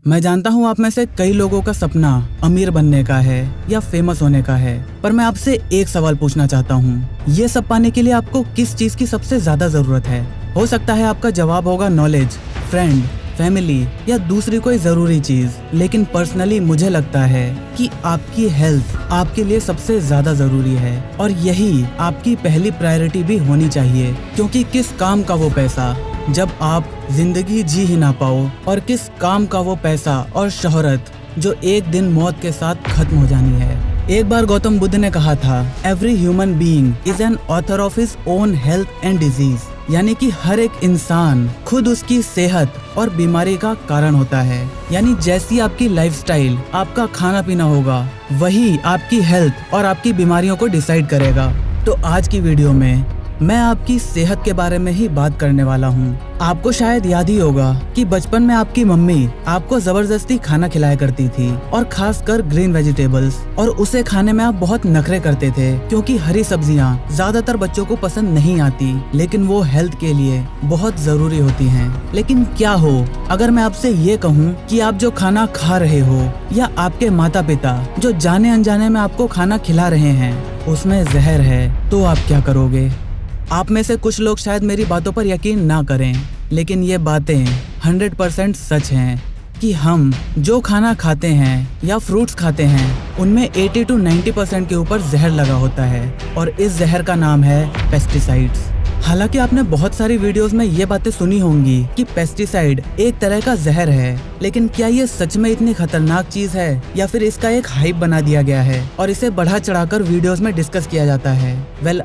मैं जानता हूँ आप में से कई लोगों का सपना अमीर बनने का है या फेमस होने का है, पर मैं आपसे एक सवाल पूछना चाहता हूँ। ये सब पाने के लिए आपको किस चीज की सबसे ज्यादा जरूरत है? हो सकता है आपका जवाब होगा नॉलेज, फ्रेंड, फैमिली या दूसरी कोई जरूरी चीज, लेकिन पर्सनली मुझे लगता है कि आपकी हेल्थ आपके लिए सबसे ज्यादा जरूरी है और यही आपकी पहली प्रायोरिटी भी होनी चाहिए। क्योंकि किस काम का वो पैसा जब आप जिंदगी जी ही ना पाओ, और किस काम का वो पैसा और शोहरत जो एक दिन मौत के साथ खत्म हो जानी है। एक बार गौतम बुद्ध ने कहा था, every human being is an author of his own health and disease, यानी कि हर एक इंसान खुद उसकी सेहत और बीमारी का कारण होता है। यानी जैसी आपकी लाइफस्टाइल, आपका खाना पीना होगा, वही आपकी हेल्थ और आपकी बीमारियों को डिसाइड करेगा। तो आज की वीडियो में मैं आपकी सेहत के बारे में ही बात करने वाला हूँ। आपको शायद याद ही होगा कि बचपन में आपकी मम्मी आपको जबरदस्ती खाना खिलाया करती थी, और खासकर ग्रीन वेजिटेबल्स, और उसे खाने में आप बहुत नखरे करते थे क्योंकि हरी सब्जियाँ ज्यादातर बच्चों को पसंद नहीं आती, लेकिन वो हेल्थ के लिए बहुत जरूरी होती हैं। लेकिन क्या हो अगर मैं आपसे ये कहूँ कि आप जो खाना खा रहे हो या आपके माता पिता जो जाने अनजाने में आपको खाना खिला रहे हैं उसमें जहर है, तो आप क्या करोगे? आप में से कुछ लोग शायद मेरी बातों पर यकीन ना करें, लेकिन ये बातें 100% सच हैं कि हम जो खाना खाते हैं या फ्रूट्स खाते हैं उनमें 80 to 90% के ऊपर जहर लगा होता है, और इस जहर का नाम है पेस्टिसाइड्स। हालांकि आपने बहुत सारी वीडियोस में ये बातें सुनी होंगी कि पेस्टिसाइड एक तरह का जहर है, लेकिन क्या ये सच में इतनी खतरनाक चीज है या फिर इसका एक हाइप बना दिया गया है और इसे बढ़ा चढ़ाकर वीडियोस में डिस्कस किया जाता है?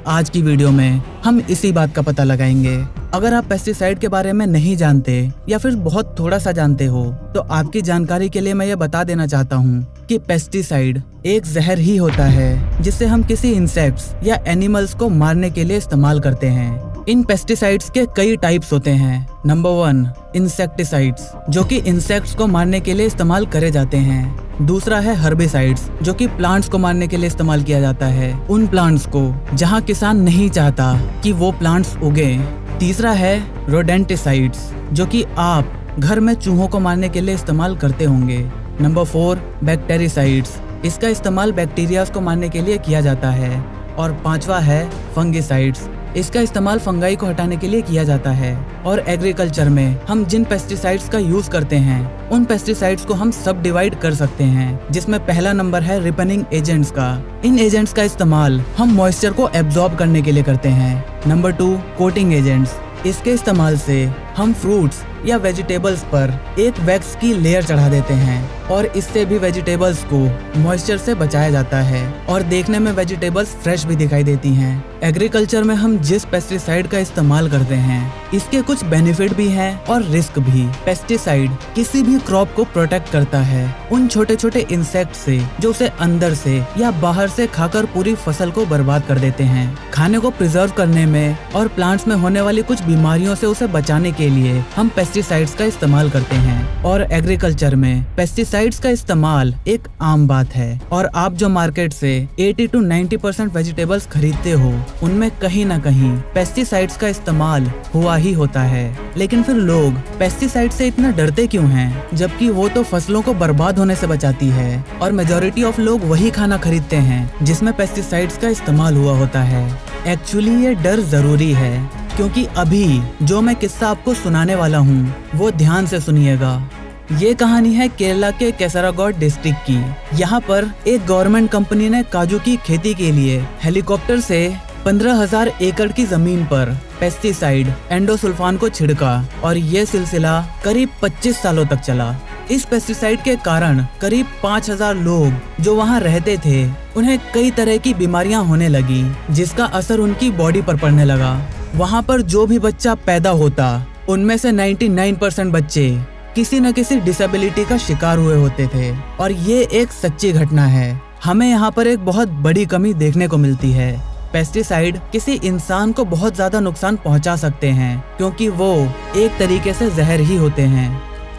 आज की वीडियो में हम इसी बात का पता लगाएंगे। अगर आप पेस्टिसाइड के बारे में नहीं जानते या फिर बहुत थोड़ा सा जानते हो, तो आपकी जानकारी के लिए मैं ये बता देना चाहता हूँ कि पेस्टिसाइड एक जहर ही होता है जिसे हम किसी इंसेक्ट्स या एनिमल्स को मारने के लिए इस्तेमाल करते हैं। इन पेस्टिसाइड्स के कई टाइप्स होते हैं। नंबर 1, इंसेक्टिसाइड्स, जो कि इंसेक्ट्स को मारने के लिए इस्तेमाल करे जाते हैं। दूसरा है हर्बिसाइड्स, जो कि प्लांट्स को मारने के लिए इस्तेमाल किया जाता है, उन प्लांट्स को जहां किसान नहीं चाहता कि वो प्लांट्स उगे। तीसरा है रोडेंटिसाइड्स, जो कि आप घर में चूहों को मारने के लिए इस्तेमाल करते होंगे। नंबर 4, बैक्टीरिसाइड्स, इसका इस्तेमाल बैक्टीरियाज को मारने के लिए किया जाता है। और पांचवा है फंगिसाइड्स, इसका इस्तेमाल फंगाई को हटाने के लिए किया जाता है। और एग्रीकल्चर में हम जिन पेस्टिसाइड्स का यूज करते हैं उन पेस्टिसाइड्स को हम सब डिवाइड कर सकते हैं, जिसमें पहला नंबर है रिपेनिंग एजेंट्स का। इन एजेंट्स का इस्तेमाल हम मॉइस्चर को एब्जॉर्ब करने के लिए करते हैं। नंबर 2, कोटिंग एजेंट्स, इसके इस्तेमाल से हम फ्रूट्स या वेजिटेबल्स पर एक वैक्स की लेयर चढ़ा देते हैं, और इससे भी वेजिटेबल्स को मॉइस्चर से बचाया जाता है और देखने में वेजिटेबल्स फ्रेश भी दिखाई देती हैं। एग्रीकल्चर में हम जिस पेस्टिसाइड का इस्तेमाल करते हैं इसके कुछ बेनिफिट भी हैं और रिस्क भी। पेस्टिसाइड किसी भी क्रॉप को प्रोटेक्ट करता है उन छोटे छोटे इंसेक्ट से जो उसे अंदर से या बाहर से खाकर पूरी फसल को बर्बाद कर देते हैं। खाने को प्रिजर्व करने में और प्लांट्स में होने वाली कुछ बीमारियों से उसे बचाने के लिए हम पेस्टिसाइड्स का इस्तेमाल करते हैं। और एग्रीकल्चर में पेस्टिसाइड्स का इस्तेमाल एक आम बात है, और आप जो मार्केट से 80 to 90% वेजिटेबल्स खरीदते हो उनमें कहीं ना कहीं पेस्टिसाइड्स का इस्तेमाल हुआ ही होता है। लेकिन फिर लोग पेस्टिसाइड से इतना डरते क्यों हैं, जबकि वो तो फसलों को बर्बाद होने से बचाती है, और मेजॉरिटी ऑफ लोग वही खाना खरीदते हैं जिसमें पेस्टिसाइड्स का इस्तेमाल हुआ होता है। एक्चुअली ये डर जरूरी है, क्योंकि अभी जो मैं किस्सा आपको सुनाने वाला हूँ वो ध्यान से सुनिएगा। ये कहानी है केरला के केसरागौड डिस्ट्रिक्ट की। यहाँ पर एक गवर्नमेंट कंपनी ने काजू की खेती के लिए हेलीकॉप्टर से 15,000 एकड़ की जमीन पर पेस्टिसाइड एंडोसल्फान को छिड़का, और ये सिलसिला करीब 25 सालों तक चला। इस पेस्टिसाइड के कारण करीब 5,000 लोग जो वहाँ रहते थे उन्हें कई तरह की बीमारियां होने लगी, जिसका असर उनकी बॉडी पर पड़ने लगा। वहाँ पर जो भी बच्चा पैदा होता उनमें से 99% बच्चे किसी न किसी डिसेबिलिटी का शिकार हुए होते थे, और ये एक सच्ची घटना है। हमें यहाँ पर एक बहुत बड़ी कमी देखने को मिलती है। पेस्टिसाइड किसी इंसान को बहुत ज्यादा नुकसान पहुंचा सकते हैं क्योंकि वो एक तरीके से जहर ही होते हैं।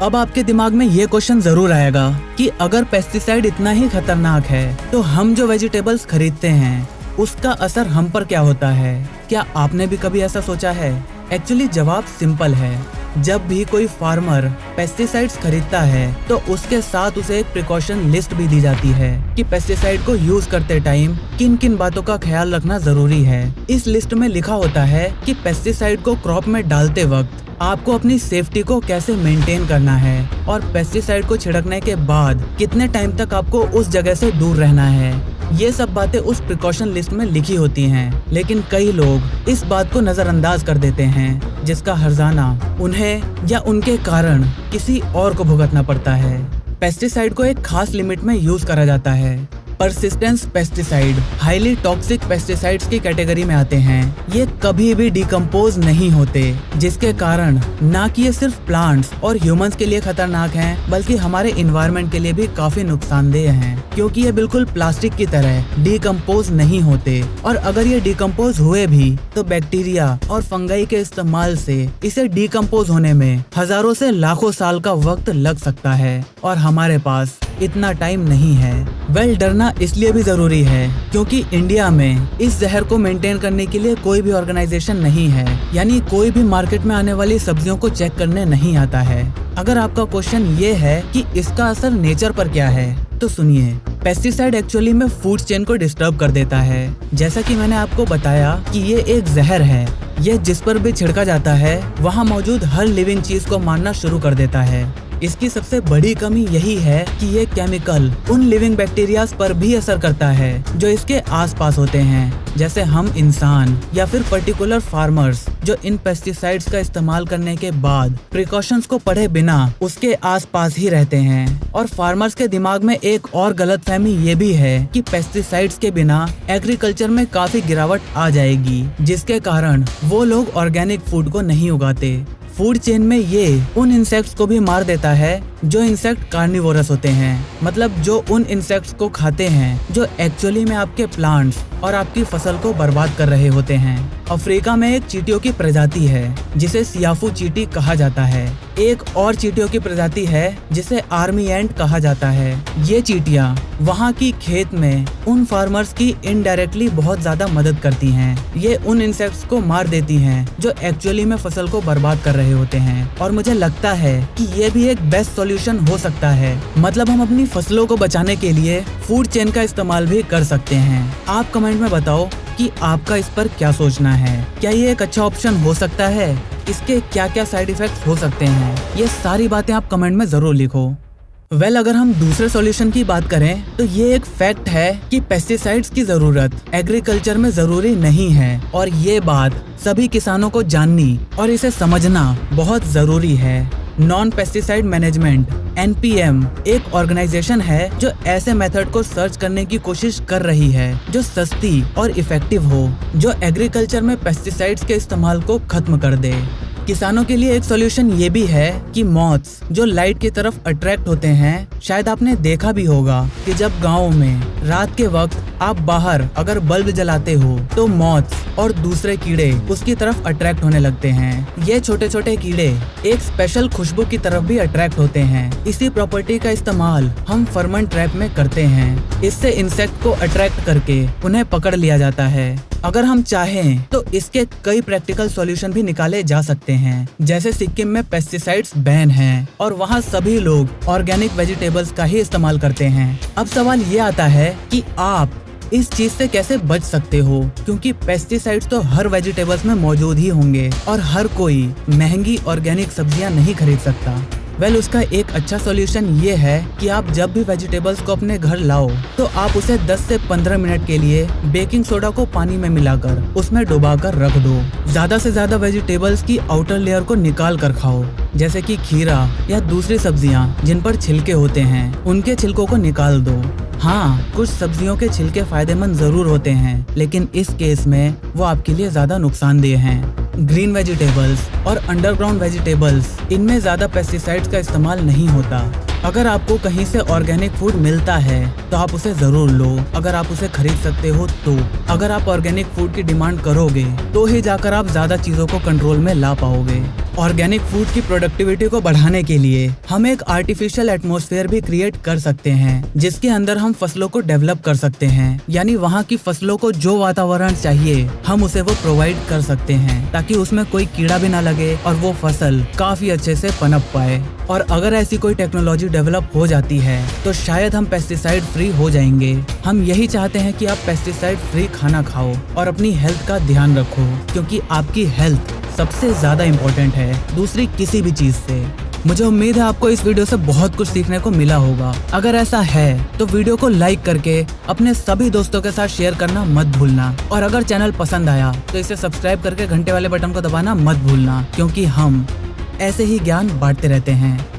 अब आपके दिमाग में ये क्वेश्चन जरूर आएगा कि अगर पेस्टिसाइड इतना ही खतरनाक है तो हम जो वेजिटेबल्स खरीदते हैं उसका असर हम पर क्या होता है? क्या आपने भी कभी ऐसा सोचा है? एक्चुअली जवाब सिंपल है। जब भी कोई फार्मर पेस्टिसाइड्स खरीदता है तो उसके साथ उसे एक प्रिकॉशन लिस्ट भी दी जाती है कि पेस्टिसाइड को यूज करते टाइम किन किन बातों का ख्याल रखना जरूरी है। इस लिस्ट में लिखा होता है कि पेस्टिसाइड को क्रॉप में डालते वक्त आपको अपनी सेफ्टी को कैसे मेंटेन करना है और पेस्टिसाइड को छिड़कने के बाद कितने टाइम तक आपको उस जगह से दूर रहना है। ये सब बातें उस प्रिकॉशन लिस्ट में लिखी होती हैं, लेकिन कई लोग इस बात को नजरअंदाज कर देते हैं, जिसका हर्जाना उन्हें या उनके कारण किसी और को भुगतना पड़ता है। पेस्टिसाइड को एक खास लिमिट में यूज करा जाता है। Persistence pesticide highly toxic pesticides की कैटेगरी में आते हैं। ये कभी भी डिकम्पोज नहीं होते, जिसके कारण ना कि ये सिर्फ प्लांट्स और ह्यूमंस के लिए खतरनाक हैं, बल्कि हमारे इन्वायरमेंट के लिए भी काफी नुकसानदेह हैं, क्योंकि ये बिल्कुल प्लास्टिक की तरह डिकम्पोज नहीं होते। और अगर ये डिकम्पोज हुए भी तो बैक्टीरिया और फंगाई के इस्तेमाल से इसे डिकम्पोज होने में हजारों से लाखों साल का वक्त लग सकता है, और हमारे पास इतना टाइम नहीं है। डरना इसलिए भी जरूरी है क्योंकि इंडिया में इस जहर को मेंटेन करने के लिए कोई भी ऑर्गेनाइजेशन नहीं है, यानी कोई भी मार्केट में आने वाली सब्जियों को चेक करने नहीं आता है। अगर आपका क्वेश्चन ये है कि इसका असर नेचर पर क्या है, तो सुनिए। पेस्टिसाइड एक्चुअली में फूड चेन को डिस्टर्ब कर देता है। जैसा कि मैंने आपको बताया कि ये एक जहर है। ये जिस पर भी छिड़का जाता है वहाँ मौजूद हर लिविंग चीज को मारना शुरू कर देता है। इसकी सबसे बड़ी कमी यही है कि ये केमिकल उन लिविंग बैक्टीरियाज पर भी असर करता है जो इसके आसपास होते हैं, जैसे हम इंसान या फिर पर्टिकुलर फार्मर्स जो इन पेस्टिसाइड्स का इस्तेमाल करने के बाद प्रिकॉशंस को पढ़े बिना उसके आसपास ही रहते हैं। और फार्मर्स के दिमाग में एक और गलतफहमी ये भी है कि पेस्टिसाइड्स के बिना एग्रीकल्चर में काफी गिरावट आ जाएगी, जिसके कारण वो लोग ऑर्गेनिक फूड को नहीं उगाते। फूड चेन में ये उन इंसेक्ट्स को भी मार देता है जो इंसेक्ट कार्निवोरस होते हैं, मतलब जो उन इंसेक्ट्स को खाते हैं जो एक्चुअली में आपके प्लांट्स और आपकी फसल को बर्बाद कर रहे होते हैं। अफ्रीका में एक चींटियों की प्रजाति है जिसे सियाफू चींटी कहा जाता है। एक और चींटियों की प्रजाति है जिसे आर्मी एंट कहा जाता है। ये चींटियां वहाँ की खेत में उन फार्मर्स की इनडायरेक्टली बहुत ज्यादा मदद करती हैं। ये उन इंसेक्ट्स को मार देती हैं जो एक्चुअली में फसल को बर्बाद कर रहे होते हैं। और मुझे लगता है कि ये भी एक बेस्ट सॉल्यूशन हो सकता है, मतलब हम अपनी फसलों को बचाने के लिए फूड चेन का इस्तेमाल भी कर सकते हैं। आप कमेंट में बताओ कि आपका इस पर क्या सोचना है। क्या ये एक अच्छा ऑप्शन हो सकता है? इसके क्या क्या साइड इफेक्ट्स हो सकते हैं? ये सारी बातें आप कमेंट में जरूर लिखो। अगर हम दूसरे सॉल्यूशन की बात करें तो ये एक फैक्ट है कि पेस्टिसाइड्स की जरूरत एग्रीकल्चर में जरूरी नहीं है, और ये बात सभी किसानों को जाननी और इसे समझना बहुत जरूरी है। नॉन पेस्टिसाइड मैनेजमेंट NPM एक ऑर्गेनाइजेशन है जो ऐसे मेथड को सर्च करने की कोशिश कर रही है जो सस्ती और इफेक्टिव हो, जो एग्रीकल्चर में पेस्टिसाइड्स के इस्तेमाल को खत्म कर दे। किसानों के लिए एक सॉल्यूशन ये भी है कि मॉथ्स जो लाइट की तरफ अट्रैक्ट होते हैं, शायद आपने देखा भी होगा कि जब गाँव में रात के वक्त आप बाहर अगर बल्ब जलाते हो तो मॉथ्स और दूसरे कीड़े उसकी तरफ अट्रैक्ट होने लगते हैं। ये छोटे छोटे कीड़े एक स्पेशल खुशबू की तरफ भी अट्रैक्ट होते हैं। इसी प्रॉपर्टी का इस्तेमाल हम फर्मन ट्रैप में करते हैं। इससे इंसेक्ट को अट्रैक्ट करके उन्हें पकड़ लिया जाता है। अगर हम चाहें तो इसके कई प्रैक्टिकल सॉल्यूशन भी निकाले जा सकते हैं। जैसे सिक्किम में पेस्टिसाइड्स बैन हैं और वहाँ सभी लोग ऑर्गेनिक वेजिटेबल्स का ही इस्तेमाल करते हैं। अब सवाल ये आता है कि आप इस चीज से कैसे बच सकते हो, क्योंकि पेस्टिसाइड्स तो हर वेजिटेबल्स में मौजूद ही होंगे और हर कोई महंगी ऑर्गेनिक सब्जियां नहीं खरीद सकता। उसका एक अच्छा सॉल्यूशन ये है कि आप जब भी वेजिटेबल्स को अपने घर लाओ तो आप उसे 10 से 15 मिनट के लिए बेकिंग सोडा को पानी में मिलाकर उसमें डुबाकर रख दो। ज्यादा से ज्यादा वेजिटेबल्स की आउटर लेयर को निकाल कर खाओ, जैसे कि खीरा या दूसरी सब्जियां जिन पर छिलके होते हैं, उनके छिलकों को निकाल दो। हाँ, कुछ सब्जियों के छिलके फायदेमंद जरूर होते हैं, लेकिन इस केस में वो आपके लिए ज्यादा नुकसानदेह हैं। ग्रीन वेजिटेबल्स और अंडरग्राउंड वेजिटेबल्स, इनमें ज्यादा पेस्टिसाइड्स का इस्तेमाल नहीं होता। अगर आपको कहीं से ऑर्गेनिक फूड मिलता है तो आप उसे जरूर लो, अगर आप उसे खरीद सकते हो तो। अगर आप ऑर्गेनिक फूड की डिमांड करोगे तो ही जाकर आप ज्यादा चीजों को कंट्रोल में ला पाओगे। ऑर्गेनिक फूड की प्रोडक्टिविटी को बढ़ाने के लिए हम एक आर्टिफिशियल एटमॉस्फेयर भी क्रिएट कर सकते हैं, जिसके अंदर हम फसलों को डेवलप कर सकते हैं। यानी वहाँ की फसलों को जो वातावरण चाहिए हम उसे वो प्रोवाइड कर सकते हैं, ताकि उसमें कोई कीड़ा भी ना लगे और वो फसल काफी अच्छे से पनप पाए। और अगर ऐसी कोई टेक्नोलॉजी डेवलप हो जाती है तो शायद हम पेस्टिसाइड फ्री हो जाएंगे। हम यही चाहते हैं कि आप पेस्टिसाइड फ्री खाना खाओ और अपनी हेल्थ का ध्यान रखो, क्योंकि आपकी हेल्थ सबसे ज्यादा इम्पोर्टेंट है दूसरी किसी भी चीज से। मुझे उम्मीद है आपको इस वीडियो से बहुत कुछ सीखने को मिला होगा। अगर ऐसा है तो वीडियो को लाइक करके अपने सभी दोस्तों के साथ शेयर करना मत भूलना। और अगर चैनल पसंद आया तो इसे सब्सक्राइब करके घंटे वाले बटन को दबाना मत भूलना, क्योंकि हम ऐसे ही ज्ञान बांटते रहते हैं।